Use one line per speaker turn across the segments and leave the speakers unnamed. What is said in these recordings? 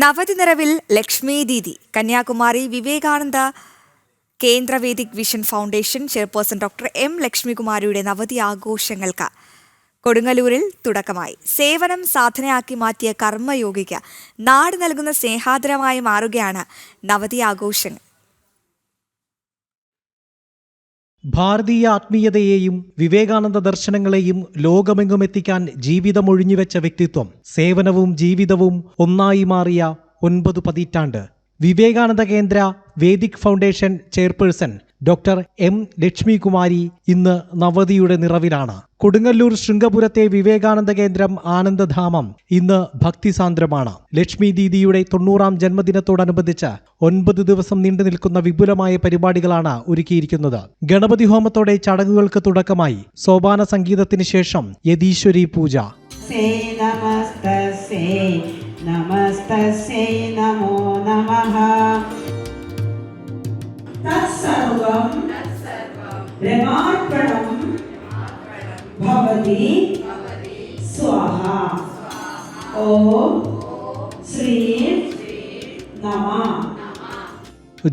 നവതി നിറവിൽ Lakshmi Didi Kanyakumari Vivekananda Kendra Vedic vision foundation chairperson doctor M ലക്ഷ്മികുമാരിയുടെ നവതി ആഘോഷങ്ങൾക്ക് കൊടുങ്ങല്ലൂരിൽ തുടക്കമായി. സേവനം സാധനയാക്കി മാറ്റിയ കർമ്മയോഗിക്ക് നാട് നൽകുന്ന സ്നേഹാദരമായി മാറുകയാണ് നവതി ആഘോഷങ്ങൾ.
ഭാരതീയ ആത്മീയതയെയും വിവേകാനന്ദ ദർശനങ്ങളെയും ലോകമെങ്ങും എത്തിക്കാൻ ജീവിതമൊഴിഞ്ഞുവെച്ച വ്യക്തിത്വം, സേവനവും ജീവിതവും ഒന്നായി മാറിയ 9 പതിറ്റാണ്ട്. Vivekananda Kendra Vedic foundation chairperson doctor M Lakshmikumari ഇന്ന് നവതിയുടെ നിറവിലാണ്. കൊടുങ്ങല്ലൂർ ശൃംഗപുരത്തെ വിവേകാനന്ദ കേന്ദ്രം ആനന്ദധാമം ഇന്ന് ഭക്തിസാന്ദ്രമാണ്. ലക്ഷ്മി ദീദിയുടെ 90-ാം ജന്മദിനത്തോടനുബന്ധിച്ച് 9 ദിവസം നീണ്ടു നിൽക്കുന്ന വിപുലമായ പരിപാടികളാണ് ഒരുക്കിയിരിക്കുന്നത്. ഗണപതി ഹോമത്തോടെ ചടങ്ങുകൾക്ക് തുടക്കമായി. സോപാന സംഗീതത്തിന് ശേഷം യതീശ്വരി പൂജ.
നമസ്തസ്യൈ നമോ നമഃ. തത്സർവം ബ്രഹ്മാർപ്പണം ഭവതി സ്വാഹ. ഓം ശ്രീ നമഃ.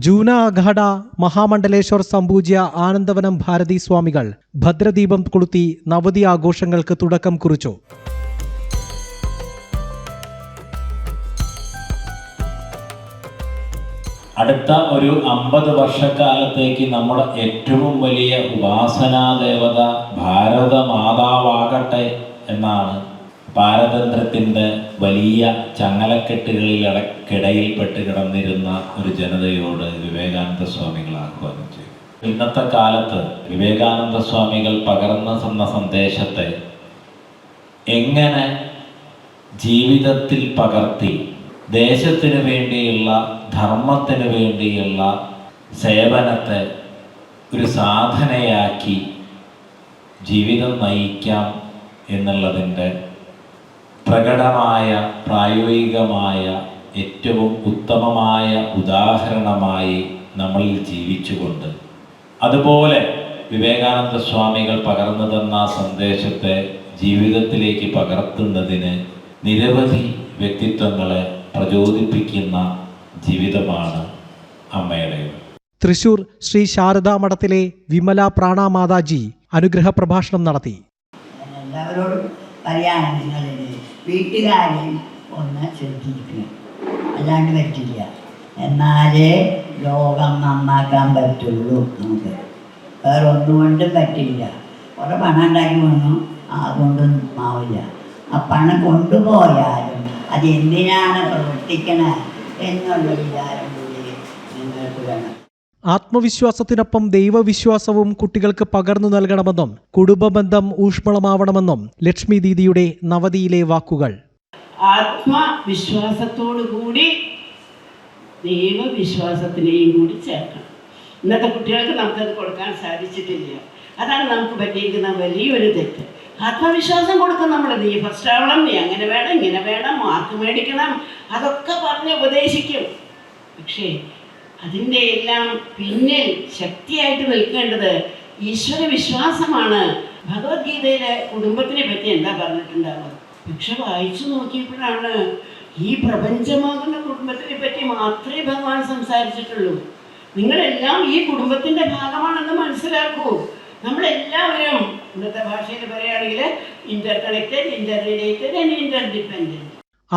ജൂന അഖാഡ മഹാമണ്ഡലേശ്വർ സംപൂജ്യ ആനന്ദവനം ഭാരതി സ്വാമികൾ ഭദ്രദീപം കൊളുത്തി നവതി ആഘോഷങ്ങൾക്ക് തുടക്കം കുറിച്ചു.
അടുത്ത ഒരു 50 വർഷക്കാലത്തേക്ക് നമ്മുടെ ഏറ്റവും വലിയ ഉപാസനാ ദേവത ഭാരതമാതാവാകട്ടെ എന്നാണ് പാരതന്ത്ര്യത്തിൻ്റെ വലിയ ചങ്ങലക്കെട്ടുകളിലിടയിൽപ്പെട്ട് കിടന്നിരുന്ന ഒരു ജനതയോട് വിവേകാനന്ദ സ്വാമികൾ ആഹ്വാനം ചെയ്തു. ഇന്നത്തെ കാലത്ത് വിവേകാനന്ദ സ്വാമികൾ പകർന്നു തന്ന സന്ദേശത്തെ എങ്ങനെ ജീവിതത്തിൽ പകർത്തി ദേശത്തിന് വേണ്ടിയുള്ള ധർമ്മത്തിന് വേണ്ടിയുള്ള സേവനത്തെ ഒരു സാധനയാക്കി ജീവിതം നയിക്കാം എന്നുള്ളതിൻ്റെ പ്രകടമായ പ്രായോഗികമായ ഏറ്റവും ഉത്തമമായ ഉദാഹരണമായി നമ്മളിൽ ജീവിച്ചുകൊണ്ട് അതുപോലെ വിവേകാനന്ദ സ്വാമികൾ പകർന്നു തന്ന സന്ദേശത്തെ ജീവിതത്തിലേക്ക് പകർത്തുന്നതിന് നിരവധി വ്യക്തിത്വങ്ങളെ പ്രചോദിപ്പിക്കുന്ന ജീവിതമാണ് അമ്മയുടെ.
തൃശൂർ ശ്രീ ശാരദാ മഠത്തിലെ വിമല പ്രാണമാതാജി അനുഗ്രഹ പ്രഭാഷണം നടത്തി.
എല്ലാവരോടും പറയാണ്, നിങ്ങൾ വീട്ടുകാരെയും ഒന്ന് ശ്രദ്ധിക്കണം, അല്ലാണ്ട് പറ്റില്ല. എന്നാലേ ലോകം നന്നാക്കാൻ പറ്റുള്ളൂ. നമുക്ക് വേറെ ഒന്നുകൊണ്ടും പറ്റില്ല. കുറേ പണം ഉണ്ടാക്കി വന്നു, അതുകൊണ്ടൊന്നും ആവില്ല. ആ പണം കൊണ്ടുപോയാലും അത് എന്തിനാണ് പ്രവർത്തിക്കണത് എന്നുള്ള വിചാരം കൂടി നിങ്ങൾക്ക് വേണം.
ആത്മവിശ്വാസത്തിനൊപ്പം ദൈവവിശ്വാസവും കുട്ടികൾക്ക് പകർന്നു നൽകണമെന്നും കുടുംബബന്ധം ഊഷ്മളമാവണമെന്നും ലക്ഷ്മി ദീദിയുടെ നവതിയിലെ വാക്കുകൾ.
ആത്മവിശ്വാസത്തോടു കൂടി ദൈവവിശ്വാസത്തിനെയും കൂടി ചേർക്കണം. ഇന്നത്തെ കുട്ടികൾക്ക് നമുക്കത് കൊടുക്കാൻ സാധിച്ചിട്ടില്ല. അതാണ് നമുക്ക് പറ്റിയിരിക്കുന്ന വലിയൊരു തെറ്റ്. ആത്മവിശ്വാസം കൊടുക്കും നമ്മൾ. നീ ഫസ്റ്റ് ആവണം, നീ അങ്ങനെ വേണം, ഇങ്ങനെ വേണം, മാർക്ക് മേടിക്കണം, അതൊക്കെ പറഞ്ഞ് ഉപദേശിക്കും. പക്ഷേ അതിൻ്റെ എല്ലാം പിന്നിൽ ശക്തിയായിട്ട് നിൽക്കേണ്ടത് ഈശ്വര വിശ്വാസമാണ്. ഭഗവത്ഗീതയിലെ കുടുംബത്തിനെ പറ്റി എന്താ പറഞ്ഞിട്ടുണ്ടാവുക? പക്ഷെ വായിച്ചു നോക്കിയപ്പോഴാണ് ഈ പ്രപഞ്ചമാകുന്ന കുടുംബത്തിനെ പറ്റി മാത്രമേ ഭഗവാൻ സംസാരിച്ചിട്ടുള്ളൂ. നിങ്ങളെല്ലാം ഈ കുടുംബത്തിൻ്റെ ഭാഗമാണെന്ന് മനസ്സിലാക്കൂ. നമ്മളെല്ലാവരും ഇന്നത്തെ ഭാഷയിൽ പറയുകയാണെങ്കിൽ interconnected, interrelated and interdependent.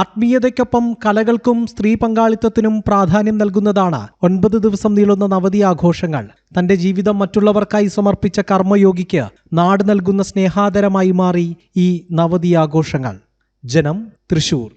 ആത്മീയതയ്ക്കൊപ്പം കലകൾക്കും സ്ത്രീ പങ്കാളിത്തത്തിനും പ്രാധാന്യം നൽകുന്നതാണ് 9 ദിവസം നീളുന്ന നവതി ആഘോഷങ്ങൾ. തന്റെ ജീവിതം മറ്റുള്ളവർക്കായി സമർപ്പിച്ച കർമ്മയോഗിക്ക് നാട് നൽകുന്ന സ്നേഹാദരമായി മാറി ഈ നവതി ആഘോഷങ്ങൾ. ജനം, തൃശൂർ.